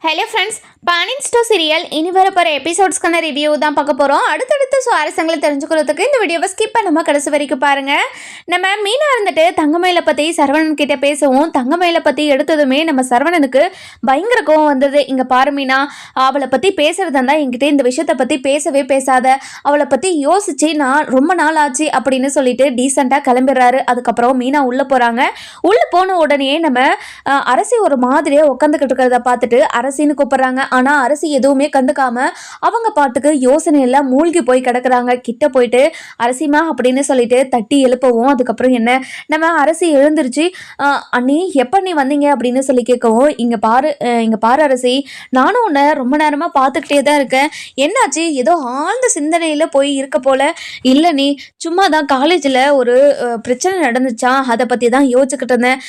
Hello friends, பானின் ஸ்டோ serial இனி வரப்போகிற எபிசோட்ஸ்க்கான review தான் பார்க்க போகிறோம். அடுத்தடுத்த சுவாரஸ்யங்களை தெரிஞ்சுக்கிறதுக்கு இந்த வீடியோவை ஸ்கிப் பண்ணாமல் கடைசி வரைக்கும் பாருங்கள். நம்ம மீனா இருந்துட்டு தங்கமயிலை பற்றி சரவணன் கிட்டே பேசவும், தங்கமயிலை பற்றி எடுத்ததுமே நம்ம சரவணனுக்கு பயங்கர கோவம் வந்தது. இங்கே பாரு மீனா, அவளை பற்றி பேசுகிறதா இருந்தால் என்கிட்ட இந்த விஷயத்தை பற்றி பேசவே பேசாத, அவளை பற்றி யோசிச்சு நான் ரொம்ப நாள் ஆச்சு அப்படின்னு சொல்லிட்டு டீசெண்டாக கிளம்பிடுறாரு. அதுக்கப்புறம் மீனா உள்ளே போகிறாங்க. உள்ளே போன உடனே நம்ம அரசி ஒரு மாதிரியாக உட்காந்துக்கிட்டு இருக்கிறத பார்த்துட்டு அரசின்னு கூப்பிடுறாங்க. ஆனா அரசி எதுவுமே கண்டுக்காம அவங்க பாட்டுக்கு யோசனையில மூழ்கி போய் கிடக்குறாங்க. கிட்ட போயிட்டு அரசிமா அப்படின்னு சொல்லிட்டு தட்டி எழுப்பவும், அதுக்கப்புறம் என்ன நம்ம அரசி எழுந்திருச்சு, அண்ணி எப்ப நீ வந்தீங்க அப்படின்னு சொல்லி கேட்கவும், இங்க பாரு அரசி, நானும் உன்னை ரொம்ப நேரமா பார்த்துக்கிட்டே தான் இருக்கேன். என்னாச்சு, ஏதோ ஆழ்ந்த சிந்தனையில போய் இருக்க போல. இல்லை நீ சும்மா தான் காலேஜில் ஒரு பிரச்சனை நடந்துச்சா, அதை பற்றி தான் யோசிச்சுக்கிட்டு இருந்தேன்,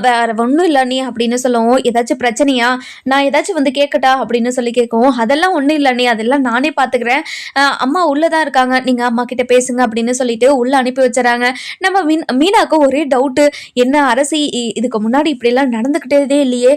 வேற ஒன்றும் இல்லை நீ அப்படின்னு சொல்லவும், ஏதாச்சும் பிரச்சனையா, நான் ஏதாச்சும் வந்து கேட்கட்டா அப்படின்னு சொல்லி கேட்கவும், அதெல்லாம் ஒன்றும் இல்லை நீ, அதெல்லாம் நானே பார்த்துக்கிறேன், அம்மா உள்ளதான் இருக்காங்க, நீங்கள் அம்மா கிட்ட பேசுங்க அப்படின்னு சொல்லிட்டு உள்ள அனுப்பி வச்சுறாங்க. நம்ம மீனாக்கு ஒரே டவுட்டு, என்ன அரசி இதுக்கு முன்னாடி இப்படிலாம் நடந்துக்கிட்டே இல்லையே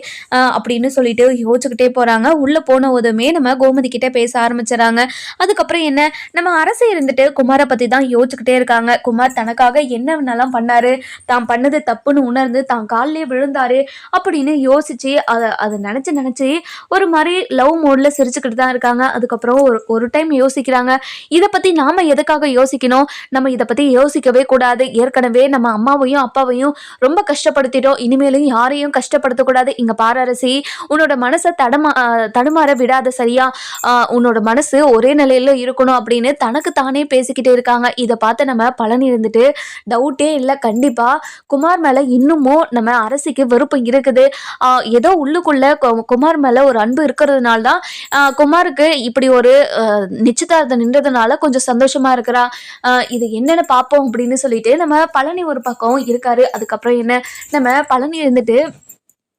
அப்படின்னு சொல்லிட்டு யோசிச்சுக்கிட்டே போகிறாங்க. உள்ளே போன உதவுமே நம்ம கோமதி கிட்ட பேச ஆரம்பிச்சுறாங்க. அதுக்கப்புறம் என்ன, நம்ம அரசி இருந்துட்டு குமாரை பற்றி தான் யோசிச்சுக்கிட்டே இருக்காங்க. குமார் தனக்காக என்னென்னலாம் பண்ணாரு, தான் பண்ணது தப்புன்னு உணர்ந்து தான் காலிலே விழுந்தாரு அப்படின்னு யோசிச்சு அதை நினச்சி ஒரு மாதிரி லவ் மோட்ல சிரிச்சுக்கிட்டு தான் இருக்காங்க. அதுக்கப்புறம் ஒரு டைம் யோசிக்கிறாங்க, இதை பற்றி நாம் எதுக்காக யோசிக்கணும், நம்ம இதை பற்றி யோசிக்கவே கூடாது, ஏற்கனவே நம்ம அம்மாவையும் அப்பாவையும் ரொம்ப கஷ்டப்படுத்திட்டோம், இனிமேலும் யாரையும் கஷ்டப்படுத்தக்கூடாது. இங்கே பாரு அரசி, உன்னோட மனசை தடுமாற விடாத சரியா, உன்னோட மனசு ஒரே நிலையில இருக்கணும் அப்படின்னு தனக்கு தானே பேசிக்கிட்டே இருக்காங்க. இதை பார்த்து நம்ம பழனி இருந்துட்டு, டவுட்டே இல்லை, கண்டிப்பா குமார் மேல இன்னமும் நம்ம அரசிக்கு வெறுப்பு இருக்குது, ஏதோ உள்ளுக்குள்ள குமார் மேல ஒரு அன்பு இருக்கிறதுனால தான் குமாருக்கு இப்படி ஒரு நிச்சயதார்த்தம் நின்றதுனால கொஞ்சம் சந்தோஷமா இருக்கிறா, இது என்னன்னு பார்ப்போம் அப்படின்னு சொல்லிட்டு நம்ம பழனி ஒரு பக்கம் இருக்காரு. அதுக்கப்புறம் என்ன, நம்ம பழனி இருந்துட்டு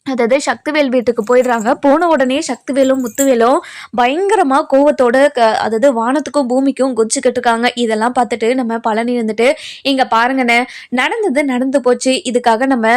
அதாவது சக்திவேல் வீட்டுக்கு போயிடுறாங்க. போன உடனே சக்திவேலும் முத்துவேலும் பயங்கரமாக கோவத்தோட அதாவது வானத்துக்கும் பூமிக்கும் குச்சிக்கிட்டு இருக்காங்க. இதெல்லாம் பார்த்துட்டு நம்ம பழனி இருந்துட்டு, இங்கே பாருங்கண்ணே, நடந்து போச்சு, இதுக்காக நம்ம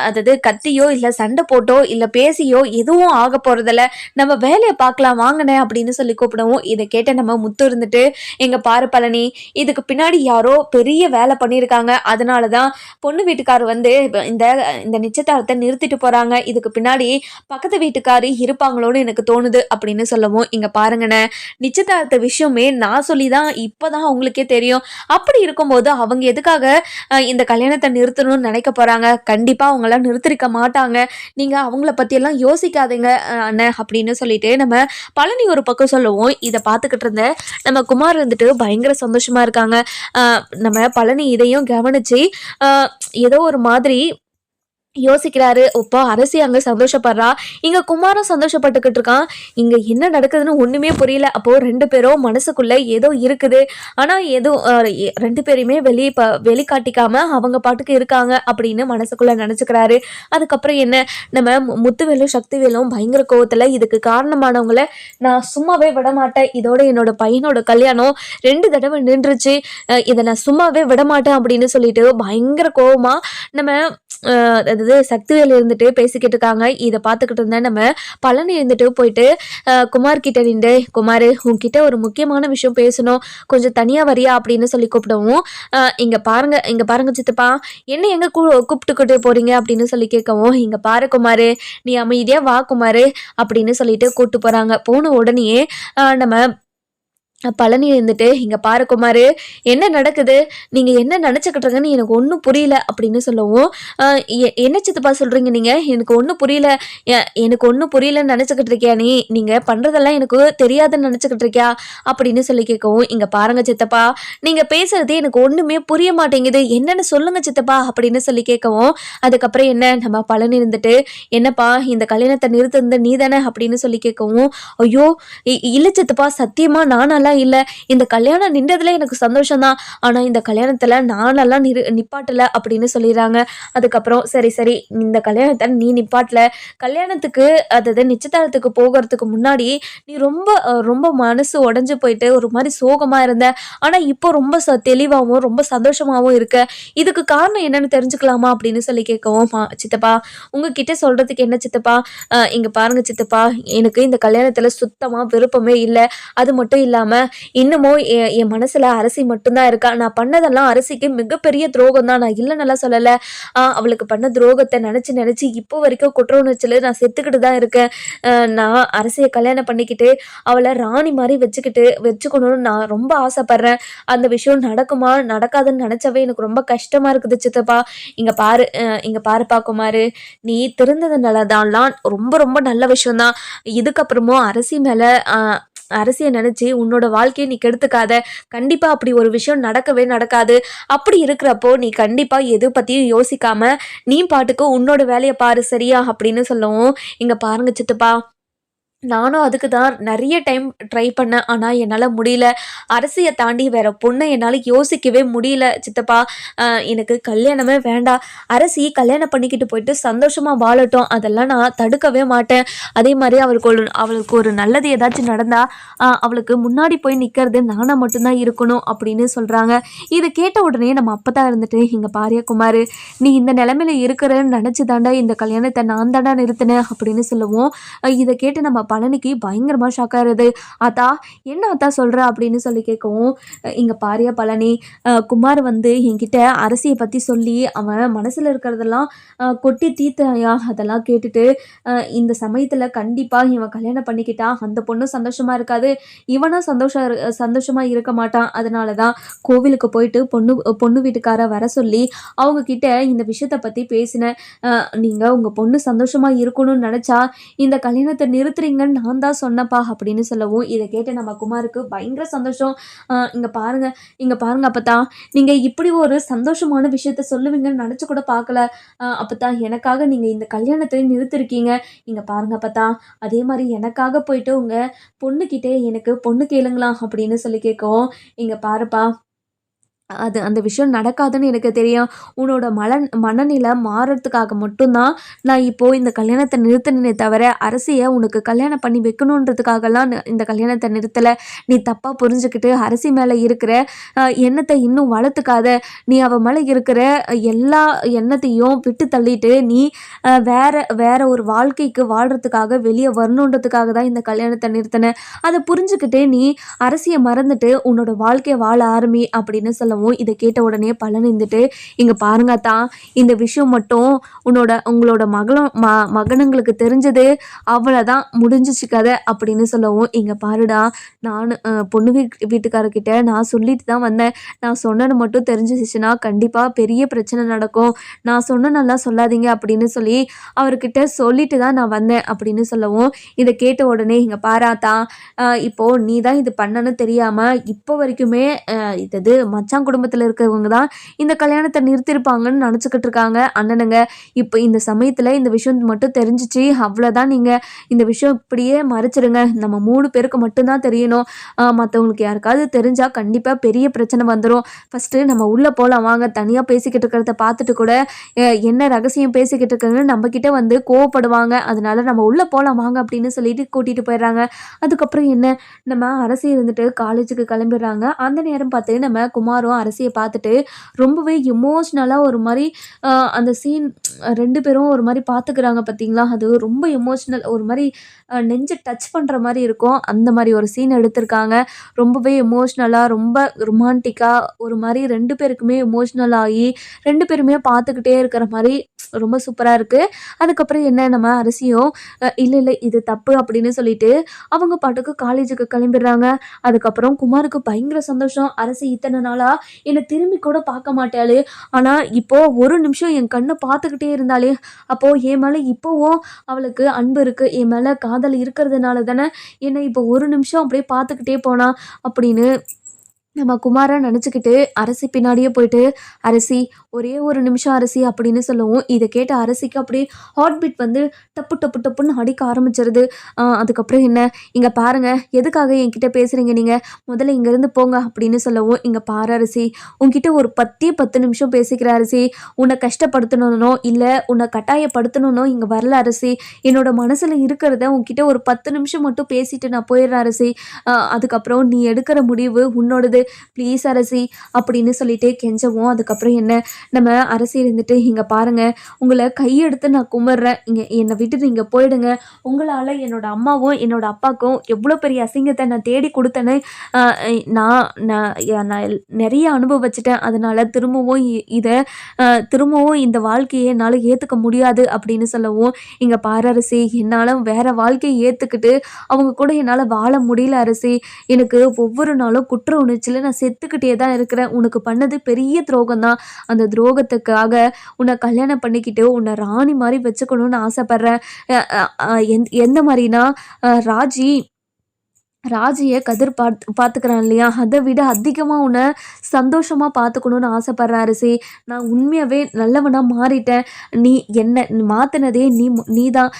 அதாவது கத்தியோ இல்லை சண்டை போட்டோ இல்லை பேசியோ எதுவும் ஆக போகிறதில்ல, நம்ம வேலையை பார்க்கலாம் வாங்கினேன் அப்படின்னு சொல்லி கூப்பிடவும், இதை கேட்ட நம்ம முத்து இருந்துட்டு, எங்கள் பாரு பழனி, இதுக்கு பின்னாடி யாரோ பெரிய வேலை பண்ணியிருக்காங்க, அதனால தான் பொண்ணு வீட்டுக்காரர் வந்து இந்த நிச்சயதார்த்தத்தை நிறுத்திட்டு போகிறாங்க, இதுக்கு பின்னாடி பக்கத்து வீட்டுக்காரி இருப்பாங்களோன்னு எனக்கு தோணுது அப்படின்னு சொல்லவும், இங்க பாருங்கண்ணே, நிச்சயதார்த்த விஷயமே நான் சொல்லிதான் இப்பதான் அவங்களுக்கே தெரியும், அப்படி இருக்கும்போது அவங்க எதுக்காக இந்த கல்யாணத்தை நிறுத்தணும்னு நினைக்க போறாங்க, கண்டிப்பா அவங்களாம் நிறுத்திருக்க மாட்டாங்க, நீங்க அவங்கள பத்தி எல்லாம் யோசிக்காதீங்க அண்ணன் அப்படின்னு சொல்லிட்டு நம்ம பழனி ஒரு பக்கம் சொல்லவும், இதை பார்த்துக்கிட்டு இருந்த நம்ம குமார் வந்துட்டு பயங்கர சந்தோஷமா இருக்காங்க. நம்ம பழனி இதையும் கவனிச்சு ஏதோ ஒரு மாதிரி யோசிக்கிறாரு. இப்போ அரசி அங்கே சந்தோஷப்படுறா, இங்கே குமாரும் சந்தோஷப்பட்டுக்கிட்டு இருக்கான், இங்கே என்ன நடக்குதுன்னு ஒன்றுமே புரியல. அப்போது ரெண்டு பேரும் மனசுக்குள்ளே ஏதோ இருக்குது, ஆனால் ஏதோ ரெண்டு பேரையுமே வெளிக்காட்டிக்காம அவங்க பாட்டுக்கு இருக்காங்க அப்படின்னு மனசுக்குள்ளே நினச்சிக்கிறாரு. அதுக்கப்புறம் என்ன, நம்ம முத்துவேலும் சக்திவேலும் பயங்கர கோவத்தில், இதுக்கு காரணமானவங்கள நான் சும்மாவே விடமாட்டேன், இதோட என்னோட பையனோட கல்யாணம் 2 தடவை நின்றுச்சு, இதை நான் சும்மாவே விடமாட்டேன் அப்படின்னு சொல்லிட்டு பயங்கர கோவமாக நம்ம அதாவது சக்திவேல் இருந்துட்டு பேசிக்கிட்டு இருக்காங்க. இதை பார்த்துக்கிட்டு இருந்தேன் நம்ம பழனி இருந்துட்டு போயிட்டு குமார் கிட்ட நின்று, குமார் உன்கிட்ட ஒரு முக்கியமான விஷயம் பேசணும், கொஞ்சம் தனியா வரியா அப்படின்னு சொல்லி கூப்பிடவும், இங்க பாருங்க சித்தப்பா, என்ன எங்க கூப்பிட்டுக்கிட்டு போறீங்க அப்படின்னு சொல்லி கேட்கவும், இங்க பாரு குமார், நீ அமைதியா வா குமார் அப்படின்னு சொல்லிட்டு கூப்பிட்டு போறாங்க. போன உடனே நம்ம பழனி இருந்துட்டு, இங்கே பாரு குமார், என்ன நடக்குது, நீங்கள் என்ன நினச்சிக்கிட்டு இருக்கீங்கன்னு எனக்கு ஒன்றும் புரியல அப்படின்னு சொல்லவும், என்ன சித்தப்பா சொல்கிறீங்க நீங்கள், எனக்கு ஒன்றும் புரியல, எனக்கு ஒன்றும் புரியலன்னு நினச்சிக்கிட்டு இருக்கியா, நீங்கள் பண்ணுறதெல்லாம் எனக்கு தெரியாதுன்னு நினச்சிக்கிட்டு இருக்கியா அப்படின்னு சொல்லி கேட்கவும், இங்கே பாருங்க சித்தப்பா, நீங்கள் பேசுறது எனக்கு ஒன்றுமே புரிய மாட்டேங்குது, என்னென்னு சொல்லுங்க சித்தப்பா அப்படின்னு சொல்லி கேட்கவும், அதுக்கப்புறம் என்ன, நம்ம பழனி இருந்துட்டு, என்னப்பா இந்த கல்யாணத்தை நிறுத்திருந்த நீ தானே அப்படின்னு சொல்லி கேட்கவும், ஐயோ இல்லை சித்தப்பா, சத்தியமாக நானெல்லாம் அப்படிலாம் இல்லை, இந்த கல்யாணம் நின்றதுல எனக்கு சந்தோஷம் தான், ஆனால் இந்த கல்யாணத்தில் நானெல்லாம் நிப்பாட்டல அப்படின்னு சொல்லிடுறாங்க. அதுக்கப்புறம் சரி சரி இந்த கல்யாணத்தை நீ நிப்பாட்டல, கல்யாணத்துக்கு அதாவது நிச்சயதார்த்தத்துக்கு போகிறதுக்கு முன்னாடி நீ ரொம்ப ரொம்ப மனசு உடஞ்சு போயிட்டு ஒரு மாதிரி சோகமா இருந்த, ஆனா இப்போ ரொம்ப தெளிவாகவும் ரொம்ப சந்தோஷமாவும் இருக்க, இதுக்கு காரணம் என்னன்னு தெரிஞ்சுக்கலாமா அப்படின்னு சொல்லி கேட்கவும், சித்தப்பா உங்ககிட்ட சொல்றதுக்கு என்ன சித்தப்பா, இங்க பாருங்க சித்தப்பா, எனக்கு இந்த கல்யாணத்துல சுத்தமா விருப்பமே இல்லை, அது மட்டும் இல்லாம இன்னமும் என் மனசுல அரசி மட்டும்தான் இருக்கா, நான் பண்ணதெல்லாம் அரசிக்கு மிகப்பெரிய துரோகம் தான், நான் இல்லைன்னெல்லாம் சொல்லலை, அவளுக்கு பண்ண துரோகத்தை நினைச்சு நினைச்சு இப்போ வரைக்கும் குற்ற உணர்ச்சியில நான் செத்துக்கிட்டு தான் இருக்கேன். நான் அரசியை கல்யாணம் பண்ணிக்கிட்டு அவளை ராணி மாதிரி வச்சுக்கணும்னு நான் ரொம்ப ஆசைப்படுறேன். அந்த விஷயம் நடக்குமா நடக்காதுன்னு நினைச்சவே எனக்கு ரொம்ப கஷ்டமா இருக்குது சித்தப்பா. இங்க பாருப்பா குமாரு, நீ திருந்ததுனாலதான்லாம் ரொம்ப ரொம்ப நல்ல விஷயம்தான். இதுக்கப்புறமும் அரசியை நினைச்சு உன்னோட வாழ்க்கையை நீ கெடுத்துக்காத, கண்டிப்பா அப்படி ஒரு விஷயம் நடக்கவே நடக்காது. அப்படி இருக்கிறப்போ நீ கண்டிப்பா எது பத்தியும் யோசிக்காம நீ பாட்டுக்கு உன்னோட வேலையை பாரு சரியா அப்படின்னு சொல்லவும், இங்க பாருங்க சித்தப்பா, நானும் அதுக்கு தான் நிறைய டைம் ட்ரை பண்ணேன். ஆனா என்னால முடியல. அரசிய தாண்டி வேற பொண்ண என்னால யோசிக்கவே முடியல சித்தப்பா. எனக்கு கல்யாணமே வேண்டாம். அரசி கல்யாணம் பண்ணிக்கிட்டு போயிட்டு சந்தோஷமா வாழட்டும். அதெல்லாம் நான் தடுக்கவே மாட்டேன். அதே மாரி அவளுக்கு ஒரு நல்லது ஏதாச்சும் நடந்தா, அவளுக்கு முன்னாடி போய் நிக்கிறது நானா மட்டும் தான் இருக்கணும் அப்படின்னு சொல்றாங்க. இத கேட்ட உடனே நம்ம அப்பத்தா இருந்துட்டு, "இங்க பாருயா குமாரு, நீ இந்த நிலைமையில இருக்கிறன்னு நினைச்சு தாண்டா இந்த கல்யாணத்தை நான் தாண்டா நிறுத்தினேன்" அப்படின்னு சொல்லவும், இத கேட்டு நம்ம பழனிக்கு பயங்கரமா ஷாக் ஆயிருது. "ஆத்தா, என்ன ஆத்தா சொல்ற?" அப்படின்னு சொல்லி கேட்கவும், "இங்க பாருயா பழனி, குமார் வந்து என்கிட்ட அரசியை பத்தி சொல்லி அவன் மனசுல இருக்கிறதெல்லாம் கொட்டி தீர்த்தாயா, அதெல்லாம் கேட்டுட்டு இந்த சமயத்துல கண்டிப்பா இவன் கல்யாணம் பண்ணிக்கிட்டா அந்த பொண்ணு சந்தோஷமா இருக்காது, இவனும் சந்தோஷமா இருக்க மாட்டான். அதனாலதான் கோவிலுக்கு போயிட்டு பொண்ணு வீட்டுக்கார வர சொல்லி அவங்க கிட்ட இந்த விஷயத்த பத்தி பேசினேன். நீங்க உங்க பொண்ணு சந்தோஷமா இருக்கணும்னு நினைச்சா இந்த கல்யாணத்தை நிறுத்துறீங்கன்னு நான் தான் சொன்னப்பா" அப்படின்னு சொல்லவும், இதை கேட்டு நம்ம குமாருக்கு பயங்கர சந்தோஷம். இங்க பாருங்க அப்பத்தா, நீங்க இப்படி ஒரு சந்தோஷமான விஷயத்த சொல்லுவீங்கன்னு நினைச்சு கூட பார்க்கல. அப்பத்தா, எனக்காக நீங்க இந்த கல்யாணத்தை நிறுத்திருக்கீங்க. இங்க பாருங்க அப்பத்தா, அதே மாதிரி எனக்காக போயிட்டு உங்க பொண்ணுகிட்டே எனக்கு பொண்ணு கேளுங்களா அப்படின்னு சொல்லி கேட்கவும், இங்க பாருப்பா, அந்த விஷயம் நடக்காதுன்னு எனக்கு தெரியும். உன்னோட மனநிலை மாறுறதுக்காக மட்டும்தான் நான் இப்போ இந்த கல்யாணத்தை நிறுத்தினே தவிர, அரசியை உனக்கு கல்யாணம் பண்ணி வைக்கணுன்றதுக்காகலாம் இந்த கல்யாணத்தை நிறுத்தலை. நீ தப்பாக புரிஞ்சுக்கிட்டு அரசி மேலே இருக்கிற எண்ணத்தை இன்னும் வளர்த்துக்காத. நீ அவள் மேலே இருக்கிற எல்லா எண்ணத்தையும் விட்டு தள்ளிட்டு நீ வேற வேற ஒரு வாழ்க்கைக்கு வாழ்கிறதுக்காக வெளியே வரணுன்றதுக்காக தான் இந்த கல்யாணத்தை நிறுத்தினேன். அதை புரிஞ்சுக்கிட்டே நீ அரசியை மறந்துட்டு உன்னோட வாழ்க்கையை வாழ ஆரம்பி அப்படின்னு சொல்லவும், இதை கேட்ட உடனே பலன் இருந்துட்டு, "இங்க பாருங்க தான், இந்த விஷயம் மட்டும் உங்களோட மகனுங்களுக்கு தெரிஞ்சது அவ்வளோதான், முடிஞ்சிச்சு கதை" அப்படின்னு சொல்லவும், "இங்க பாருடா, நான் பொண்ணு வீட்டுக்காரர்கிட்ட நான் சொல்லிட்டு தான் வந்தேன். நான் சொன்னது மட்டும் தெரிஞ்சிச்சுன்னா கண்டிப்பாக பெரிய பிரச்சனை நடக்கும். நான் சொன்னனெல்லாம் சொல்லாதீங்க" அப்படின்னு சொல்லி அவர்கிட்ட சொல்லிட்டு தான் நான் வந்தேன் அப்படின்னு சொல்லவும், இதை கேட்ட உடனே, "இங்க பாராத்தா, இப்போ நீ தான் இது பண்ணன்னு தெரியாம இப்போ வரைக்குமே இது மச்சான் குடும்பத்தில் இருக்கிறவங்க தான் இந்த கல்யாணத்தை நிறுத்திருப்பாங்கன்னு நினச்சிக்கிட்டு இருக்காங்க அண்ணனுங்க. இப்போ இந்த சமயத்தில் இந்த விஷயம் மட்டும் தெரிஞ்சிச்சு, அவ்வளோதான். நீங்கள் இந்த விஷயம் இப்படியே மறைச்சிடுங்க. நம்ம 3 பேருக்கு மட்டும்தான் தெரியணும். மற்றவங்களுக்கு யாருக்காவது தெரிஞ்சால் கண்டிப்பாக பெரிய பிரச்சனை வந்துடும். ஃபஸ்ட்டு நம்ம உள்ளே போகலாம் வாங்க. தனியாக பேசிக்கிட்டு இருக்கிறத பார்த்துட்டு கூட என்ன ரகசியம் பேசிக்கிட்டு இருக்காங்கன்னு நம்மக்கிட்ட வந்து கோவப்படுவாங்க. அதனால நம்ம உள்ளே போகலாம் வாங்க அப்படின்னு சொல்லிட்டு கூட்டிகிட்டு போயிடுறாங்க. அதுக்கப்புறம் என்ன, நம்ம அரசி இருந்துட்டு காலேஜுக்கு கிளம்பிடுறாங்க. அந்த நேரம் பார்த்து நம்ம குமாரும் அரசியை பார்த்துட்டு ரொம்பவே எமோஷ்னலாக ஒரு மாதிரி அந்த சீன் 2 பேரும் ஒரு மாதிரி பார்த்துக்கிறாங்க பார்த்தீங்களா, அது ரொம்ப எமோஷ்னல், ஒரு மாதிரி நெஞ்சை டச் பண்ணுற மாதிரி இருக்கும். அந்த மாதிரி ஒரு சீன் எடுத்திருக்காங்க. ரொம்பவே எமோஷ்னலாக ரொம்ப ரொமான்டிக்காக ஒரு மாதிரி 2 பேருக்குமே எமோஷ்னல் ஆகி 2 பேருமே பார்த்துக்கிட்டே இருக்கிற மாதிரி ரொம்ப சூப்பராக இருக்குது. அதுக்கப்புறம் என்ன, நம்ம அரசியும் இல்லை இல்லை இது தப்பு அப்படின்னு சொல்லிட்டு அவங்க பாட்டுக்கு காலேஜுக்கு கிளம்பிடுறாங்க. அதுக்கப்புறம் குமாருக்கு பயங்கர சந்தோஷம். அரசி இத்தனை நாளா என்னை திரும்பி கூட பார்க்க மாட்டாளே, ஆனால் இப்போ ஒரு நிமிஷம் என் கண்ணை பார்த்துக்கிட்டே இருந்தாலே, அப்போது என் மேலே இப்போவும் அவளுக்கு அன்பு இருக்குது, என் மேலே காதல் இருக்கிறதுனால தானே என்னை இப்போ ஒரு நிமிஷம் அப்படியே பார்த்துக்கிட்டே போனா அப்படின்னு நம்ம குமார நினச்சிக்கிட்டு அரசி பின்னாடியே போயிட்டு, "அரசி, ஒரே ஒரு நிமிஷம் அரசி" அப்படின்னு சொல்லவும், இத கேட்ட அரசிக்கு அப்படியே ஹார்ட் பீட் வந்து டப்பு டப்பு டப்புன்னு அடிக்க ஆரம்பிச்சிருது. அதுக்கப்புறம் என்ன, "இங்க பாருங்க, எதுக்காக என்கிட்ட பேசுறீங்க நீங்க? முதல்ல இங்கேருந்து போங்க" அப்படின்னு சொல்லவும், "இங்க பாரு அரசி, உன்கிட்ட ஒரு 10 நிமிஷம் பேசிக்கிறேன் அரசி. உன்னை கஷ்டப்படுத்தணும்னோ, இல்ல உன்னை கட்டாயப்படுத்தணும்னோ இங்க வரல அரசி. என்னோட மனசுல இருக்கிறத உன்கிட்ட ஒரு 10 நிமிஷம் மட்டும் பேசிட்டு நான் போயிடுறேன் அரசி. அதுக்கப்புறம் நீ எடுக்கிற முடிவு உன்னோடது. ப்ளீஸ் அரசி" அப்படின்னு சொல்லிட்டு கெஞ்சவும், அதுக்கப்புறம் என்ன, நம்ம அரசி இருந்துட்டு, "இங்க பாருங்க, உங்களை கையெடுத்து நான் கும்பிட்றேன். என்னை விட்டுட்டு நீங்க போயிடுங்க. உங்களால என்னோட அம்மாவும் என்னோட அப்பாவுக்கும் எவ்வளோ பெரிய அசிங்கத்தை நான் தேடி கொடுத்தேன்னு நான் நான் நான் நிறைய அனுபவிச்சிட்டேன். அதனால திரும்பவும் திரும்பவும் இந்த வாழ்க்கையை என்னால் ஏற்றுக்க முடியாது" அப்படின்னு சொல்லவும், "இங்க பாரு அரசி, என்னால் வேற வாழ்க்கையை ஏற்றுக்கிட்டு அவங்க கூட என்னால் வாழ முடியல அரசி. எனக்கு ஒவ்வொரு நாளும் குற்ற உணர்ச்சியில் நான் செத்துக்கிட்டே தான் இருக்கிறேன். உனக்கு பண்ணது பெரிய துரோகம் தான். அந்த துரோகத்துக்காக உன்னை கல்யாணம் பண்ணிக்கிட்டு உன்னை ராணி மாதிரி வச்சுக்கணும்னு ஆசைப்பட்றேன். எந்த மாதிரினா, ராஜி ராஜியை கதிர் பார்த்துக்கிறான் இல்லையா, அதை விட அதிகமாக உன்னை சந்தோஷமாக பார்த்துக்கணுன்னு ஆசைப்பட்றேன் அரசி. நான் உண்மையாகவே நல்லவனாக மாறிட்டேன். நீ என்னை மாற்றினதே நீ தான்.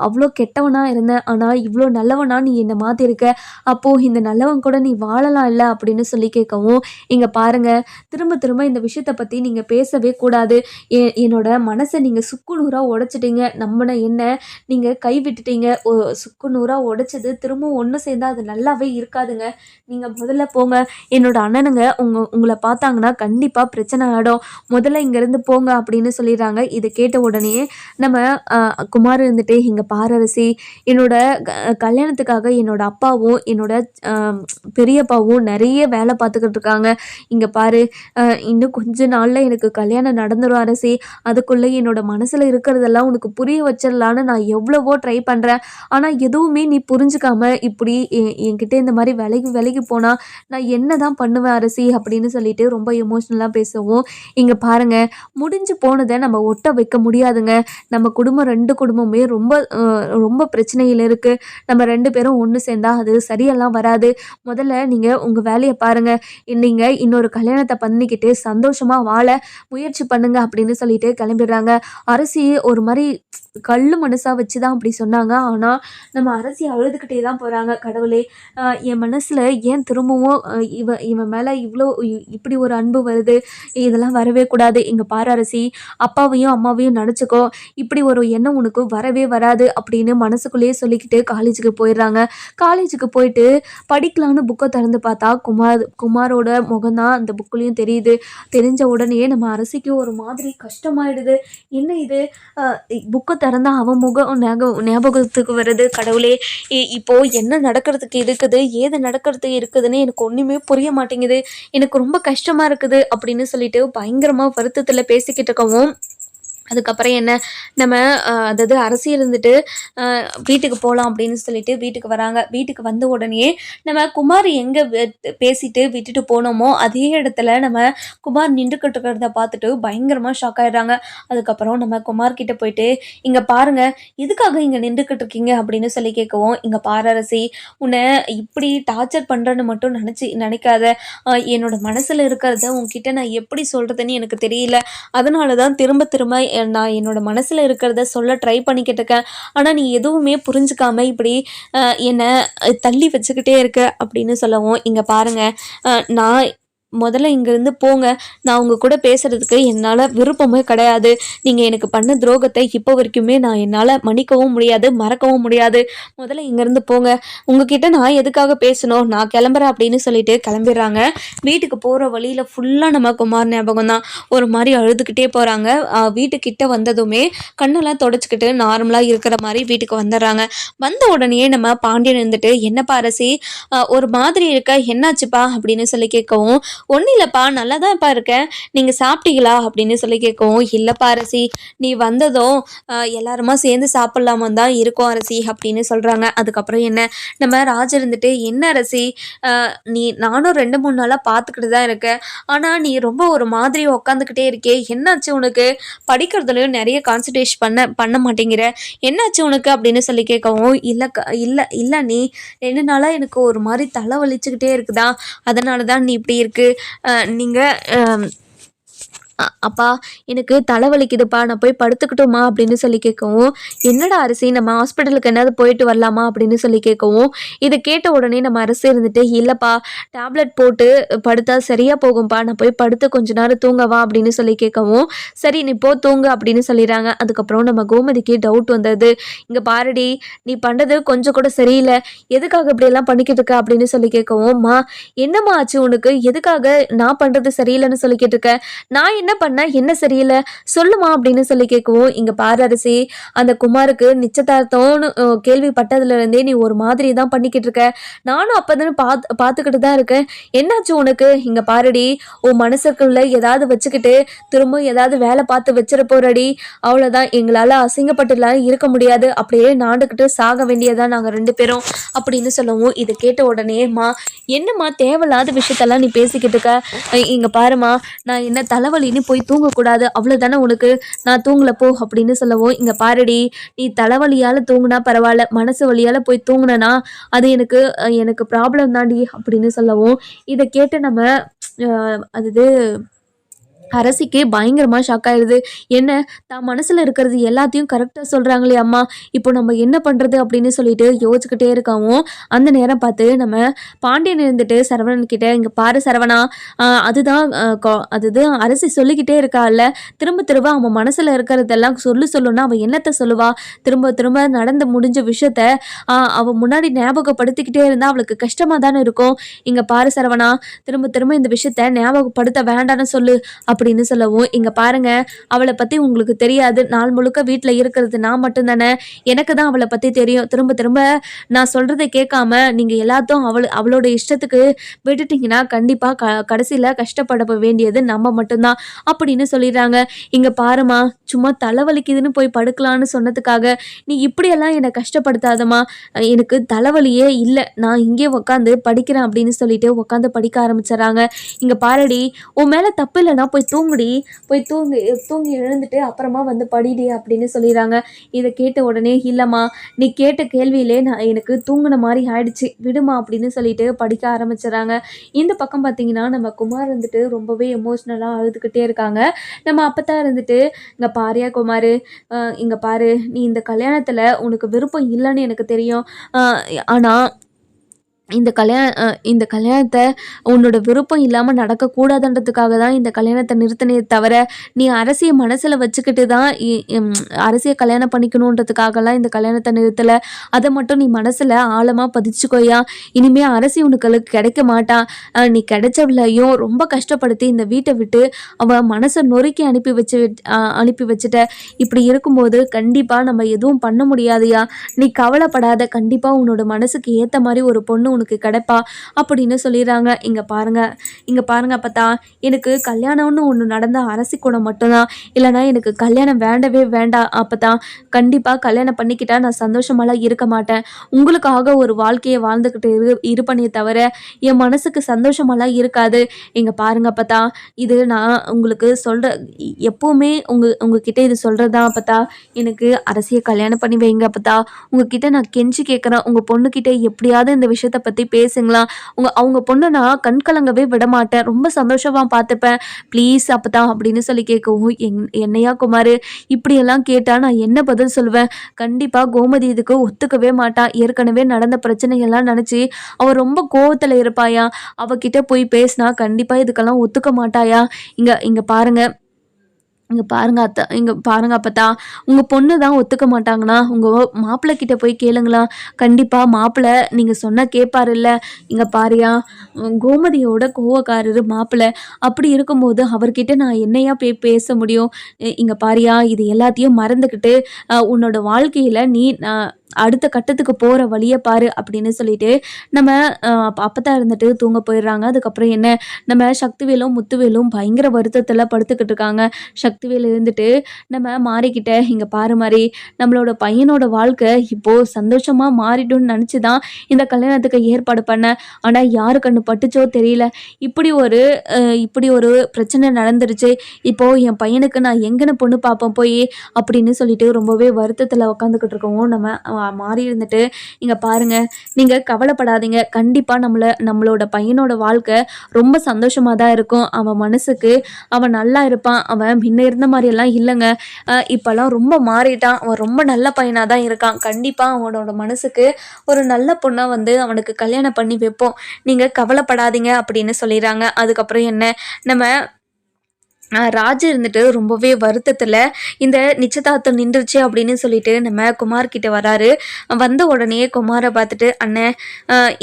அவ்வளோ கெட்டவனாக இருந்தேன், ஆனால் இவ்வளோ நல்லவனா நீ என்னை மாற்றிருக்க. அப்போது இந்த நல்லவன் கூட நீ வாழலாம் இல்லை அப்படின்னு சொல்லி கேட்கவும், "இங்கே பாருங்கள், திரும்ப திரும்ப இந்த விஷயத்தை பற்றி நீங்கள் பேசவே கூடாது. என்னோட மனசை நீங்கள் சுக்கு நூறாக உடைச்சிட்டீங்க. நம்பின என்ன நீங்கள் கைவிட்டுட்டீங்க. சுக்கு நூறாக உடைச்சது திரும்பவும் ஒன்று சேர்ந்தா அது நல்லாவே இருக்காதுங்க. நீங்க முதல்ல போங்க. என்னோட அண்ணனுங்க உங்களை பார்த்தாங்கன்னா கண்டிப்பா பிரச்சனை ஆயிடும். முதல்ல இங்கேருந்து போங்க" அப்படின்னு சொல்லிடுறாங்க. இதை கேட்ட உடனே நம்ம குமார் இருந்துட்டு, "இங்க பாரு அரசி, என்னோட கல்யாணத்துக்காக என்னோட அப்பாவும் என்னோட பெரியப்பாவும் நிறைய வேலை பார்த்துக்கிட்டு இருக்காங்க. இங்க பாரு, இன்னும் கொஞ்ச நாள்ல எனக்கு கல்யாணம் நடந்துரும் அரசி. அதுக்குள்ள என்னோட மனசுல இருக்கிறதெல்லாம் உனக்கு புரிய வச்சிடலான்னு நான் எவ்வளவோ ட்ரை பண்றேன். ஆனா எதுவுமே நீ புரிஞ்சுக்காம இப்படி என்கிட்ட இந்த மாதிரி விலகி விலகி போனால் நான் என்ன தான் பண்ணுவேன் அரசி" அப்படின்னு சொல்லிட்டு ரொம்ப எமோஷ்னலாக பேசவும், "இங்கே பாருங்க, முடிஞ்சு போனதை நம்ம ஒட்ட வைக்க முடியாதுங்க. நம்ம குடும்பம் 2 குடும்பமே ரொம்ப ரொம்ப பிரச்சனையில் இருக்குது. நம்ம 2 பேரும் ஒன்று சேர்ந்தா அது சரியெல்லாம் வராது. முதல்ல நீங்கள் உங்கள் வேலையை பாருங்கள். நீங்கள் இன்னொரு கல்யாணத்தை பண்ணிக்கிட்டு சந்தோஷமாக வாழ முயற்சி பண்ணுங்க" அப்படின்னு சொல்லிட்டு கிளம்பிடுறாங்க. அரசி ஒரு மாதிரி கல்லு மனசா வச்சு தான் அப்படி சொன்னாங்க. ஆனால் நம்ம அரசி அழுதுகிட்டே தான் போகிறாங்க. "கடவுளே, என் மனசில் ஏன் திரும்பவும் இவன் மேலே இப்படி ஒரு அன்பு வருது. இதெல்லாம் வரவே கூடாது. இங்கே பாரு அரசி, அப்பாவையும் அம்மாவையும் நினச்சிக்கோ. இப்படி ஒரு எண்ணம் உனக்கு வரவே வராது" அப்படின்னு மனசுக்குள்ளேயே சொல்லிக்கிட்டு காலேஜுக்கு போயிடுறாங்க. காலேஜுக்கு போயிட்டு படிக்கலான்னு புக்கை திறந்து பார்த்தா குமாரோட முகம்தான் அந்த புக்குலேயும் தெரியுது. தெரிஞ்ச உடனே நம்ம அரசிக்கு ஒரு மாதிரி கஷ்டமாயிடுது. என்ன இது, புக்கை திறந்தா அவன் முகம் ஞாபகத்துக்கு வருது. கடவுளே, இப்போ என்ன நடக்கிறதுக்கு இருக்குது, ஏது நடக்கிறதுக்கு இருக்குதுன்னு எனக்கு ஒன்றுமே புரிய மாட்டேங்குது. எனக்கு ரொம்ப கஷ்டமாக இருக்குது அப்படின்னு சொல்லிட்டு பயங்கரமாக வருத்தத்தில் பேசிக்கிட்டு இருக்கவும், அதுக்கப்புறம் என்ன, நம்ம அதாவது அரசி இருந்துட்டு வீட்டுக்கு போகலாம் அப்படின்னு சொல்லிட்டு வீட்டுக்கு வராங்க. வீட்டுக்கு வந்த உடனே நம்ம குமார் எங்கே பேசிட்டு விட்டுட்டு போனோமோ அதே இடத்துல நம்ம குமார் நின்றுக்கிட்டு இருக்கிறத பார்த்துட்டு பயங்கரமாக ஷாக் ஆயிடுறாங்க. அதுக்கப்புறம் நம்ம குமார் கிட்ட போயிட்டு, "இங்கே பாருங்க, எதுக்காக இங்கே நின்றுக்கிட்டு இருக்கீங்க" அப்படின்னு சொல்லி கேட்கவும், "இங்கே பாரு அரசி, உன்னை இப்படி டார்ச்சர் பண்ணுறேன்னு மட்டும் நினைக்காத. என்னோட மனசில் இருக்கிறத உன்கிட்ட நான் எப்படி சொல்கிறதுன்னு எனக்கு தெரியல. அதனால தான் திரும்ப திரும்ப நான் என்னோட மனசில் இருக்கிறத சொல்ல ட்ரை பண்ணிக்கிட்டு இருக்கேன். ஆனால் நீ எதுவுமே புரிஞ்சுக்காம இப்படி என்னை தள்ளி வச்சுக்கிட்டே இருக்க" அப்படின்னு சொல்லவும், "இங்கே பாருங்கள், நான் முதல்ல இங்கேருந்து போங்க. நான் உங்கள் கூட பேசுகிறதுக்கு என்னால் விருப்பமே கிடையாது. நீங்கள் எனக்கு பண்ண துரோகத்தை இப்போ வரைக்குமே நான் என்னால் மன்னிக்கவும் முடியாது, மறக்கவும் முடியாது. முதல்ல இங்கேருந்து போங்க. உங்ககிட்ட நான் எதுக்காக பேசணும், நான் கிளம்புறேன்" அப்படின்னு சொல்லிட்டு கிளம்பிடுறாங்க. வீட்டுக்கு போகிற வழியில் ஃபுல்லாக நம்ம குமார் ஞாபகம் தான். ஒரு மாதிரி அழுதுகிட்டே போகிறாங்க. வீட்டுக்கிட்ட வந்ததுமே கண்ணெல்லாம் தொடச்சிக்கிட்டு நார்மலாக இருக்கிற மாதிரி வீட்டுக்கு வந்துடுறாங்க. வந்த உடனே நம்ம பாண்டியன் இருந்துட்டு, "என்னப்பா அரசி, ஒரு மாதிரி இருக்க, என்னாச்சுப்பா" அப்படின்னு சொல்லி கேட்கவும், ஒன்றும் இல்லைப்பா, நல்லா தான்ப்பா இருக்கேன். நீங்கள் சாப்பிட்டீங்களா அப்படின்னு சொல்லி கேட்கவும், இல்லைப்பா அரசி, நீ வந்ததும் எல்லாருமா சேர்ந்து சாப்பிட்லாமா தான் இருக்கோம் அரசி அப்படின்னு சொல்கிறாங்க. அதுக்கப்புறம் என்ன, நம்ம ராஜ் இருந்துட்டு, என்ன அரசி, நானும் 2 3 நாளாக பார்த்துக்கிட்டு தான் இருக்கேன். ஆனால் நீ ரொம்ப ஒரு மாதிரி உக்காந்துக்கிட்டே இருக்கே, என்னாச்சு உனக்கு? படிக்கிறதுலையும் நிறைய கான்சன்ட்ரேட் பண்ண பண்ண மாட்டேங்கிற, என்னாச்சு உனக்கு அப்படின்னு சொல்லி கேட்கவும், இல்லை இல்லை நீ 2 நாளாக எனக்கு ஒரு மாதிரி தலை வலிச்சுக்கிட்டே இருக்குதா, அதனால தான் நீ இப்படி இருக்கு. நீங்கள் அப்பா, எனக்கு தலைவலிக்குதுப்பா, நான் போய் படுத்துக்கிட்டோமா அப்படின்னு சொல்லி கேட்கவும், என்னடா அரசி, நம்ம ஹாஸ்பிட்டலுக்கு என்னது போயிட்டு வரலாமா அப்படின்னு சொல்லி கேட்கவும், இதை கேட்ட உடனே நம்ம அரசு இருந்துட்டு, இல்லைப்பா, டேப்லெட் போட்டு படுத்தா சரியாக போகும்ப்பா, நான் போய் படுத்து கொஞ்ச நேரம் தூங்கவா அப்படின்னு சொல்லி கேட்கவும், சரி நீ போ தூங்கு அப்படின்னு சொல்லிடுறாங்க. அதுக்கப்புறம் நம்ம கோமதிக்கு டவுட் வந்தது, இங்கே பாருடி, நீ பண்ணுறது கொஞ்சம் கூட சரியில்லை, எதுக்காக இப்படியெல்லாம் பண்ணிக்கிட்டு இருக்க அப்படின்னு சொல்லி கேட்கவும், மா என்னம்மா ஆச்சு உனக்கு, எதுக்காக நான் பண்ணுறது சரியில்லைன்னு சொல்லிக்கிட்டு இருக்க, நான் என்ன பண்ண, என்ன சரியில்லை சொல்லுமா அப்படின்னு சொல்லி கேட்கவும், இங்க பாரு அரசி, அந்த குமாருக்கு நிச்சயதார்த்தம்னு கேள்விப்பட்டதுல இருந்தே நீ ஒரு மாதிரி தான் பண்ணிக்கிட்டு இருக்க, நானும் அப்பதானே பார்த்துக்கிட்டு தான் இருக்கேன், என்னாச்சு உனக்கு, இங்க பாருடி, உன் மனசுக்குள்ள ஏதாவது வச்சுக்கிட்டு திரும்ப ஏதாவது வேலை பார்த்து வச்சிட போறடி, அவ்வளவுதான், எங்களால அசிங்கப்பட்டுலாம் இருக்க முடியாது, அப்படியே நாண்டுக்கிட்டு சாக வேண்டியதான் நாங்க 2 பேரும் அப்படின்னு சொல்லவும், இதை கேட்ட உடனேம்மா, என்னம்மா தேவையில்லாத விஷயத்தெல்லாம் நீ பேசிக்கிட்டு இருக்க, இங்க பாருமா, நான் என்ன தலைவலின்னு போய் தூங்கக்கூடாது, அவ்வளோதானே உனக்கு, நான் தூங்கலப்போ அப்படின்னு சொல்லவும், இங்கே பாருடி, நீ தலைவலியால் தூங்குனா பரவாயில்ல, மனசு வலியால் போய் தூங்குனனா அது எனக்கு ப்ராப்ளம் தாண்டி அப்படின்னு சொல்லவும், இதை கேட்டு நம்ம அது அரசிக்கு பயங்கரமாக ஷாக் ஆயிடுது. என்ன, தான் மனசில் இருக்கிறது எல்லாத்தையும் கரெக்டாக சொல்கிறாங்களே அம்மா, இப்போ நம்ம என்ன பண்ணுறது அப்படின்னு சொல்லிட்டு யோசிச்சுக்கிட்டே இருக்காவும், அந்த நேரம் பார்த்து நம்ம பாண்டியன் இருந்துட்டு சரவணன் கிட்ட, இங்கே பாரு சரவணா, அதுதான் அதுதான் அரசி சொல்லிக்கிட்டே இருக்காள்ல, திரும்ப திரும்ப அவன் மனசில் இருக்கிறதெல்லாம் சொல்லுன்னா அவன் என்னத்தை சொல்லுவா, திரும்ப திரும்ப நடந்து முடிஞ்ச விஷயத்த அவன் முன்னாடி ஞாபகப்படுத்திக்கிட்டே இருந்தால் அவளுக்கு கஷ்டமாக தானே இருக்கும். இங்கே பாரு சரவணா, திரும்ப திரும்ப இந்த விஷயத்த ஞாபகப்படுத்த வேண்டான்னு சொல்லு அப்படின்னு சொல்லவும், இங்க பாருங்க, அவளை பத்தி உங்களுக்கு தெரியாது, நாள் முழுக்க வீட்டில் இருக்கிறது நான் மட்டும்தானே, எனக்கு தான் அவளை பத்தி தெரியும், திரும்ப திரும்ப நான் சொல்றதை கேட்காம நீங்க எல்லாத்தையும் அவளோட இஷ்டத்துக்கு விட்டுட்டீங்கன்னா கண்டிப்பா கடைசியில கஷ்டப்பட வேண்டியது நம்ம மட்டும்தான் அப்படின்னு சொல்லிடுறாங்க. இங்க பாருமா, சும்மா தலைவலிக்குதுன்னு போய் படுக்கலான்னு சொன்னதுக்காக நீ இப்படியெல்லாம் என்னை கஷ்டப்படுத்தாதம்மா, எனக்கு தலைவலியே இல்லை, நான் இங்கே உட்காந்து படிக்கிறேன் அப்படின்னு சொல்லிட்டு உட்காந்து படிக்க ஆரம்பிச்சிடறாங்க. இங்க பாருடி, உன் மேல தப்பு இல்லைன்னா போய் தூங்குடி, போய் தூங்கி எழுந்துட்டு அப்புறமா வந்து படிடி அப்படின்னு சொல்லிடுறாங்க. இதை கேட்ட உடனே, இல்லைம்மா, நீ கேட்ட கேள்வியிலே எனக்கு தூங்குன மாதிரி ஆயிடுச்சு, விடுமா அப்படின்னு சொல்லிட்டு படிக்க ஆரம்பிச்சிடறாங்க. இந்த பக்கம் பார்த்தீங்கன்னா நம்ம குமார் வந்துட்டு ரொம்பவே எமோஷ்னலாக அழுதுகிட்டே இருக்காங்க. நம்ம அப்பத்தான் இருந்துட்டு, இங்கே பாரியா குமார், இங்கே பாரு, நீ இந்த கல்யாணத்தில் உனக்கு விருப்பம் இல்லைன்னு எனக்கு தெரியும், ஆனால் இந்த கல்யாணத்தை உன்னோட விருப்பம் இல்லாமல் நடக்கக்கூடாதுன்றதுக்காக தான் இந்த கல்யாணத்தை நிறுத்தினே தவிர, நீ அரசியை மனசில் வச்சுக்கிட்டு தான் அரசியை கல்யாணம் பண்ணிக்கணுன்றதுக்காகலாம் இந்த கல்யாணத்தை நிறுத்தலை, அதை மட்டும் நீ மனசில் ஆழமாக பதிச்சுக்கோயா, இனிமேல் அரசி உனக்கு கிடைக்க மாட்டான், நீ கிடைச்சவளையும் ரொம்ப கஷ்டப்படுத்தி இந்த வீட்டை விட்டு அவள் மனசை நொறுக்கி அனுப்பி வச்சுட்ட, இப்படி இருக்கும்போது கண்டிப்பாக நம்ம எதுவும் பண்ண முடியாதையா, நீ கவலைப்படாத, கண்டிப்பாக உன்னோட மனசுக்கு ஏற்ற மாதிரி ஒரு பொண்ணு உனக்கு கிடைப்பா அப்படின்னு சொல்லிடுறாங்க. இங்க பாருங்க அப்பத்தா, எனக்கு கல்யாணம்னு ஒன்று நடந்த அரசி கூட மட்டும்தான், இல்லைனா எனக்கு கல்யாணம் வேண்டவே வேண்டாம் அப்பத்தா, கண்டிப்பாக கல்யாணம் பண்ணிக்கிட்டா நான் சந்தோஷமாலாம் இருக்க மாட்டேன், உங்களுக்காக ஒரு வாழ்க்கையை வாழ்ந்துக்கிட்டு இருப்பனே தவிர என் மனசுக்கு சந்தோஷமாலாம் இருக்காது. இங்க பாருங்க அப்பத்தா, இது நான் உங்களுக்கு சொல்ற, எப்பவுமே உங்ககிட்ட இது சொல்றதுதான் அப்பத்தா, எனக்கு அரசியை கல்யாணம் பண்ணி வைங்க அப்பத்தா, உங்ககிட்ட நான் கெஞ்சி கேட்குறேன், உங்க பொண்ணுக்கிட்ட எப்படியாவது இந்த விஷயத்த பற்றி பேசுங்களா, அவங்க பொண்ணை நான் கண்கலங்கவே விட மாட்டேன், ரொம்ப சந்தோஷமாக பார்த்துப்பேன், ப்ளீஸ் அப்பதான் அப்படின்னு சொல்லி கேட்கவும், என்னையா குமார், இப்படியெல்லாம் கேட்டால் நான் என்ன பதில் சொல்லுவேன், கண்டிப்பாக கோமதி இதுக்கு ஒத்துக்கவே மாட்டான், ஏற்கனவே நடந்த பிரச்சனைகள்லாம் நினச்சி அவள் ரொம்ப கோவத்தில் இருப்பாயா, அவகிட்ட போய் பேசினா கண்டிப்பாக இதுக்கெல்லாம் ஒத்துக்க மாட்டாயா, இங்கே பாருங்க அப்பத்தா, உங்கள் பொண்ணு தான் ஒத்துக்க மாட்டாங்கன்னா உங்கள் மாப்பிள்ளை கிட்ட போய் கேளுங்களா, கண்டிப்பாக மாப்பிள்ளை நீங்கள் சொன்னால் கேட்பாரு இல்லை, இங்கே பாரியா, கோமதியோட கோவக்காரரு மாப்பிள்ளை, அப்படி இருக்கும்போது அவர்கிட்ட நான் என்னையா பேச முடியும், இங்கே பாரியா, இது எல்லாத்தையும் மறந்துக்கிட்டு உன்னோட வாழ்க்கையில் நீ அடுத்த கட்டத்துக்கு போகிற வழியை பாரு அப்படின்னு சொல்லிட்டு நம்ம அப்பதான் இருந்துட்டு தூங்க போயிடுறாங்க. அதுக்கப்புறம் என்ன, நம்ம சக்திவேலும் முத்துவேலும் பயங்கர வருத்தத்தில் படுத்துக்கிட்டு இருக்காங்க. சக்திவேல் இருந்துட்டு நம்ம மாறிக்கிட்ட இங்கே பாரு மாதிரி நம்மளோட பையனோட வாழ்க்கை இப்போது சந்தோஷமாக மாறிடும்னு நினச்சி தான் இந்த கல்யாணத்துக்கு ஏற்பாடு பண்ணேன். ஆனால் யாரு கண்ணு பட்டுச்சோ தெரியல, இப்படி ஒரு பிரச்சனை நடந்துருச்சு. இப்போது என் பையனுக்கு நான் எங்கன்னு பொண்ணு பார்ப்பேன் போய் அப்படின்னு சொல்லிட்டு ரொம்பவே வருத்தத்தில் உட்காந்துக்கிட்டு இருக்கவும் நம்ம மாறி இருந்துட்டு இங்கே பாருங்க, நீங்கள் கவலைப்படாதீங்க, கண்டிப்பாக நம்மளோட பையனோட வாழ்க்கை ரொம்ப சந்தோஷமாக தான் இருக்கும். அவன் மனசுக்கு அவன் நல்லா இருப்பான். அவன் முன்ன இருந்த மாதிரியெல்லாம் இல்லைங்க, இப்போல்லாம் ரொம்ப மாறிட்டான். அவன் ரொம்ப நல்ல பையனாக தான் இருக்கான். கண்டிப்பாக அவனோட மனசுக்கு ஒரு நல்ல பொண்ணை வந்து அவனுக்கு கல்யாணம் பண்ணி வைப்போம், நீங்கள் கவலைப்படாதீங்க அப்படின்னு சொல்லிடுறாங்க. அதுக்கப்புறம் என்ன, நம்ம ராஜு இருந்துட்டு ரொம்பவே வருத்தத்தில் இந்த நிச்சயதார்த்தம் நின்றுச்சு அப்படின்னு சொல்லிட்டு நம்ம குமார்கிட்ட வராரு. வந்த உடனே குமாரை பார்த்துட்டு, அண்ணன்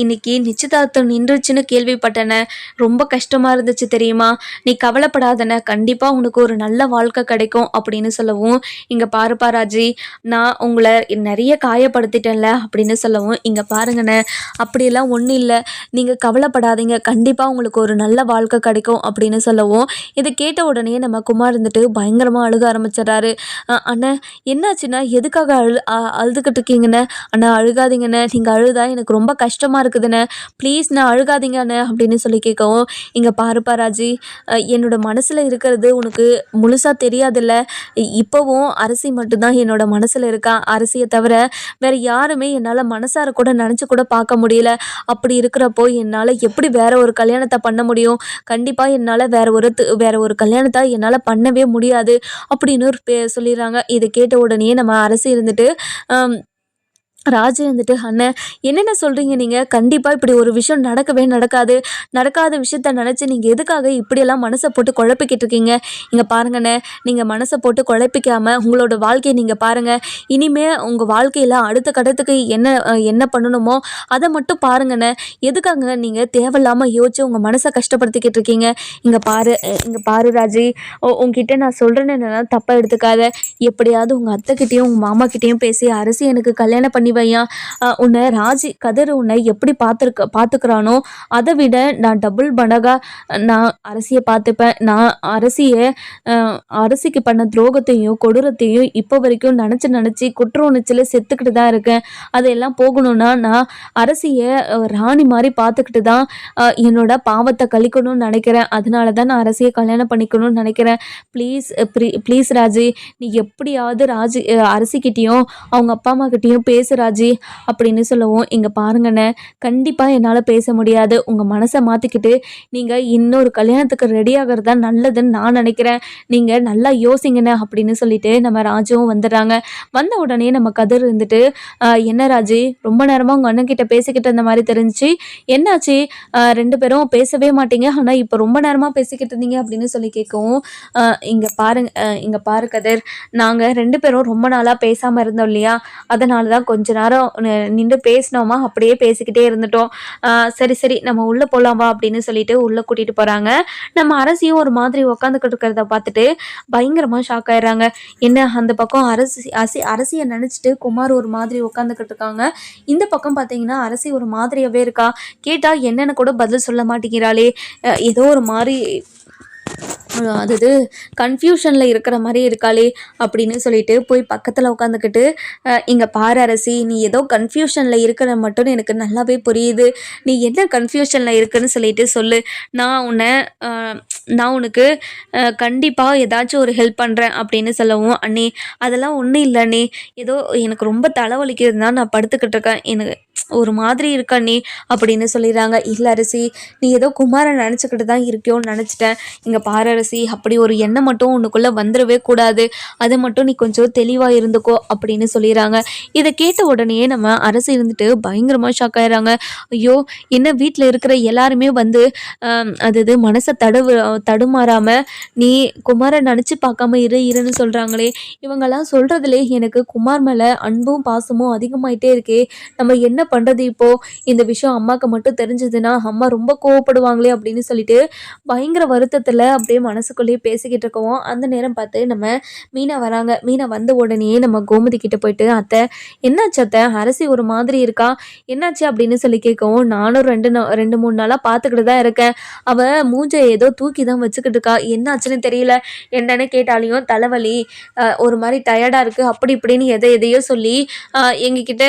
இன்னைக்கு நிச்சயதார்த்தம் நின்றுச்சுன்னு கேள்விப்பட்டேனே, ரொம்ப கஷ்டமாக இருந்துச்சு தெரியுமா, நீ கவலைப்படாதண்ணே, கண்டிப்பாக உனக்கு ஒரு நல்ல வாழ்க்கை கிடைக்கும் அப்படின்னு சொல்லவும், இங்கே பாருப்பா ராஜி, நான் உங்களை நிறைய காயப்படுத்திட்டேன்ல அப்படின்னு சொல்லவும், இங்கே பாருங்கண்ணே அப்படியெல்லாம் ஒன்றும் இல்லை, நீங்கள் கவலைப்படாதீங்க, கண்டிப்பாக உங்களுக்கு ஒரு நல்ல வாழ்க்கை கிடைக்கும் அப்படின்னு சொல்லவும், இதை கேட்ட உடனே நம்ம குமார் இருந்துட்டு பயங்கரமாக அழுக ஆரம்பிச்சிடறாரு. அண்ணா என்னாச்சுண்ணா, எதுக்காக அழுதுகிட்டு இருக்கீங்கண்ணே, அண்ணா அழுகாதீங்கண்ணே, நீங்கள் அழுதா எனக்கு ரொம்ப கஷ்டமாக இருக்குதுண்ணே, ப்ளீஸ்ண்ணா அழுகாதீங்க அண்ணே அப்படின்னு சொல்லி கேட்கவும், இங்கே பாருப்பா ராஜி, என்னோட மனசில் இருக்கிறது உனக்கு முழுசாக தெரியாதில்ல, இப்போவும் அரசி மட்டும்தான் என்னோட மனசில் இருக்கா, அரசியை தவிர வேறு யாருமே என்னால் மனசார கூட நினச்சி கூட பார்க்க முடியல. அப்படி இருக்கிறப்போ என்னால் எப்படி வேற ஒரு கல்யாணத்தை பண்ண முடியும், கண்டிப்பாக என்னால் வேற ஒரு கல்யாணத்தை என்னால் பண்ணவே முடியாது அப்படின்னு சொல்லிடுறாங்க. இதை கேட்ட உடனே நம்ம அரசு இருந்துட்டு ராஜு இருந்துட்டு, அண்ணன் என்னென்ன சொல்கிறீங்க நீங்கள், கண்டிப்பாக இப்படி ஒரு விஷயம் நடக்கவே நடக்காது, நடக்காத விஷயத்த நினச்சி நீங்கள் எதுக்காக இப்படியெல்லாம் மனசை போட்டு குழப்பிக்கிட்டு இருக்கீங்க, இங்கே பாருங்கண்ணே, நீங்கள் மனசை போட்டு குழப்பிக்காமல் உங்களோட வாழ்க்கையை நீங்கள் பாருங்கள், இனிமேல் உங்கள் வாழ்க்கையில் அடுத்த கட்டத்துக்கு என்ன பண்ணணுமோ அதை மட்டும் பாருங்கண்ணே, எதுக்காக நீங்கள் தேவையில்லாமல் யோசிச்சு உங்கள் மனசை கஷ்டப்படுத்திக்கிட்டு இருக்கீங்க, இங்கே பாரு ராஜி, உங்ககிட்ட நான் சொல்கிறேன்னு என்னென்னா தப்பாக எடுத்துக்காத, எப்படியாவது உங்கள் அத்தைக்கிட்டேயும் உங்கள் மாமாக்கிட்டேயும் பேசி அரசி எனக்கு கல்யாணம் பண்ணி வையா, உன்னை கதிர் உன்னை எப்படி பார்த்துக்கிறானோ அதை விட நான் டபுள் மடங்கா நான் அரசியை பார்த்துப்பேன், நான் அரசிக்கு பண்ண துரோகத்தையும் கொடூரத்தையும் இப்போ வரைக்கும் நினச்சி குற்ற உணர்ச்சியில் செத்துக்கிட்டு தான் இருக்கேன், அதையெல்லாம் போகணும்னா நான் அரசியை ராணி மாதிரி பார்த்துக்கிட்டு தான் என்னோட பாவத்தை கழிக்கணும்னு நினைக்கிறேன், அதனால தான் நான் அரசியை கல்யாணம் பண்ணிக்கணும்னு நினைக்கிறேன், ப்ளீஸ் ராஜி, நீ எப்படியாவது அரசிக்கிட்டேயும் அவங்க அப்பா அம்மா கிட்டேயும் பேசு ராஜி அப்படின்னு சொல்லவும், இங்கே பாருங்கண்ணே, கண்டிப்பாக என்னால் பேச முடியாது, உங்கள் மனசை மாற்றிக்கிட்டு நீங்கள் இன்னொரு கல்யாணத்துக்கு ரெடி ஆகிறது தான் நல்லதுன்னு நான் நினைக்கிறேன், நீங்கள் நல்லா யோசிங்கண்ணே அப்படின்னு சொல்லிட்டு நம்ம ராஜுவும் வந்துடுறாங்க. வந்த உடனே நம்ம கதிர் இருந்துட்டு, என்ன ராஜி, ரொம்ப நேரமாக உங்கள் அண்ணன்கிட்ட பேசிக்கிட்டு இருந்த மாதிரி தெரிஞ்சிச்சு, என்னாச்சு, ரெண்டு பேரும் பேசவே மாட்டீங்க, ஆனால் இப்போ ரொம்ப நேரமாக பேசிக்கிட்டு இருந்தீங்க அப்படின்னு சொல்லி கேட்கவும், இங்கே பாரு கதிர், நாங்கள் ரெண்டு பேரும் ரொம்ப நாளாக பேசாமல் இருந்தோம் இல்லையா, அதனால தான் கொஞ்ச நேரம் நின்று பேசினோமா, அப்படியே பேசிக்கிட்டே இருந்துட்டோம், சரி நம்ம உள்ளே போகலாம் வா அப்படின்னு சொல்லிட்டு உள்ளே கூட்டிகிட்டு போகிறாங்க. நம்ம அரசியும் ஒரு மாதிரி உக்காந்துக்கிட்டு இருக்கிறத பார்த்துட்டு பயங்கரமாக ஷாக் ஆயிடுறாங்க. என்ன அந்த பக்கம் அரசியை நினச்சிட்டு குமார் ஒரு மாதிரி உட்காந்துக்கிட்டு இருக்காங்க, இந்த பக்கம் பார்த்தீங்கன்னா அரசி ஒரு மாதிரியாகவே இருக்கா, கேட்டால் என்னென்னு கூட பதில் சொல்ல மாட்டேங்கிறாளே, ஏதோ ஒரு மாதிரி அதாவது கன்ஃபியூஷனில் இருக்கிற மாதிரி இருக்காளே அப்படின்னு சொல்லிட்டு போய் பக்கத்தில் உட்காந்துக்கிட்டு, இங்கே பாரு அரசி, நீ ஏதோ கன்ஃபியூஷனில் இருக்கிற மட்டும் எனக்கு நல்லாவே புரியுது, நீ என்ன கன்ஃபியூஷனில் இருக்குன்னு சொல்லிட்டு சொல்லு, நான் உனக்கு கண்டிப்பாக ஏதாச்சும் ஒரு ஹெல்ப் பண்ணுறேன் அப்படின்னு சொல்லவும், அண்ணே அதெல்லாம் ஒன்றும் இல்லை அண்ணே, ஏதோ எனக்கு ரொம்ப தலைவலிக்கிறது தான் நான் படுத்துக்கிட்டு இருக்கேன், எனக்கு ஒரு மாதிரி இருக்கா நீ அப்படின்னு சொல்லிடுறாங்க. இல்லை அரசி, நீ ஏதோ குமாரை நினச்சிக்கிட்டு தான் இருக்கியோன்னு நினச்சிட்டேன், இங்கே பாரு அரசி, அப்படி ஒரு எண்ணம் மட்டும் உனக்குள்ளே வந்துடவே கூடாது, அதை மட்டும் நீ கொஞ்சம் தெளிவாக இருந்துக்கோ அப்படின்னு சொல்லிடுறாங்க. இதை கேட்ட உடனே நம்ம அரசு இருந்துட்டு பயங்கரமாக ஷாக் ஆயிடுறாங்க. ஐயோ, என்ன வீட்டில் இருக்கிற எல்லாருமே வந்து அதாவது மனசை தடுமாறாம நீ குமாரை நினச்சி பார்க்காம இருன்னு சொல்கிறாங்களே, இவங்கெல்லாம் சொல்கிறதுலே எனக்கு குமார் மேலே அன்பும் பாசமும் அதிகமாயிட்டே இருக்கே. நம்ம என்ன பண்ணுறது இப்போது? இந்த விஷயம் அம்மாவுக்கு மட்டும் தெரிஞ்சதுன்னா அம்மா ரொம்ப கோவப்படுவாங்களே அப்படின்னு சொல்லிட்டு பயங்கர வருத்தத்தில் அப்படியே மனசுக்குள்ளேயே பேசிக்கிட்டு இருக்கவும், அந்த நேரம் பார்த்து நம்ம மீனா வராங்க. மீனா வந்த உடனே நம்ம கோமதி கிட்ட போயிட்டு, அத்தை என்னாச்சு அத்தை, அரசி ஒரு மாதிரி இருக்கா, என்னாச்சு அப்படின்னு சொல்லி கேட்கவும், நானும் 2-3 நாளாக பார்த்துக்கிட்டு தான் இருக்கேன். அவள் மூஞ்சை ஏதோ தூக்கி தான் வச்சுக்கிட்டு இருக்கா, என்னாச்சுன்னு தெரியல. என்னன்னு கேட்டாலையும் தலைவலி, ஒரு மாதிரி டயர்டாக இருக்குது, அப்படி இப்படின்னு எதையோ சொல்லி எங்ககிட்ட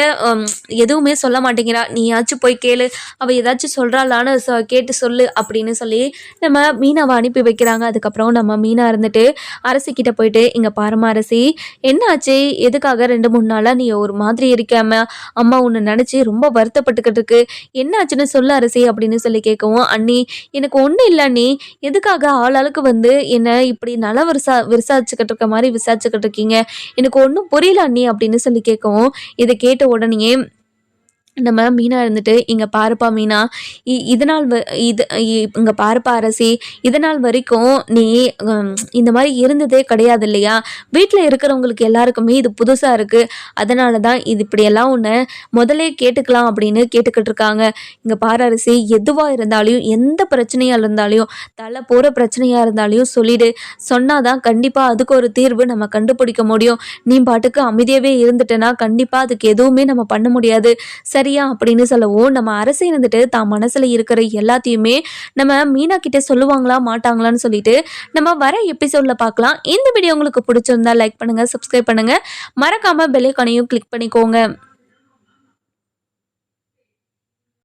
எதுவுமே சொல்ல மாட்டேங்கிறா. நீயாச்சும் போய் கேளு, அவள் ஏதாச்சும் சொல்கிறாளான்னு கேட்டு சொல்லு அப்படின்னு சொல்லி நம்ம மீனாவை அனுப்பி வைக்கிறாங்க. அதுக்கப்புறம் நம்ம மீனா இருந்துட்டு அரசிக்கிட்ட போயிட்டு, இங்கே பாருமா அரசி, என்னாச்சு, எதுக்காக 2-3 நாளாக நீ ஒரு மாதிரி இருக்காம, அம்மா உன்னை நினச்சி ரொம்ப வருத்தப்பட்டுக்கிட்டு இருக்கு, என்னாச்சுன்னு சொல்லு அரசி அப்படின்னு சொல்லி கேட்கவும், அண்ணி எனக்கு ஒன்றும் இல்லை அண்ணி, எதுக்காக ஆளாளுக்கு வந்து என்னை இப்படி நல்லா விசாரிச்சுக்கிட்டு இருக்க மாதிரி விசாரிச்சுக்கிட்டு இருக்கீங்க, எனக்கு ஒன்றும் புரியல அண்ணி அப்படின்னு சொல்லி கேட்கவும், இதை கேட்ட உடனேயே நம்ம மீனா இருந்துட்டு, இங்கே பாருப்பா மீனா, இதனால் இங்கே பாருப்பா அரசி, இதனால் வரைக்கும் நீ இந்த மாதிரி இருந்ததே கிடையாது இல்லையா, வீட்டில் இருக்கிறவங்களுக்கு எல்லாருக்குமே இது புதுசாக இருக்குது, அதனால தான் இது இப்படியெல்லாம் உன்னை முதலே கேட்டுக்கலாம் அப்படின்னு கேட்டுக்கிட்டு இருக்காங்க. இங்கே பாரு அரசி, எதுவாக இருந்தாலும் எந்த பிரச்சனையாக இருந்தாலும் தலை போகிற பிரச்சனையாக இருந்தாலும் சொல்லிடு, சொன்னாதான் கண்டிப்பாக அதுக்கு ஒரு தீர்வு நம்ம கண்டுபிடிக்க முடியும். நீ பாட்டுக்கு அமைதியாகவே இருந்துட்டேன்னா கண்டிப்பாக அதுக்கு எதுவுமே நம்ம பண்ண முடியாது, சரியா அப்படின்னு சொல்லவும், நம்ம அரசு இருந்துட்டு தான் மனசுல இருக்கிற எல்லாத்தையுமே நம்ம மீனா கிட்ட சொல்லுவாங்களா மாட்டாங்களான்னு சொல்லிட்டு நம்ம வர எபிசோட்ல பார்க்கலாம். இந்த வீடியோ உங்களுக்கு பிடிச்சிருந்தா லைக் பண்ணுங்க, சப்ஸ்கிரைப் பண்ணுங்க, மறக்காம பெல் ஐகானையும் கிளிக் பண்ணிக்கோங்க.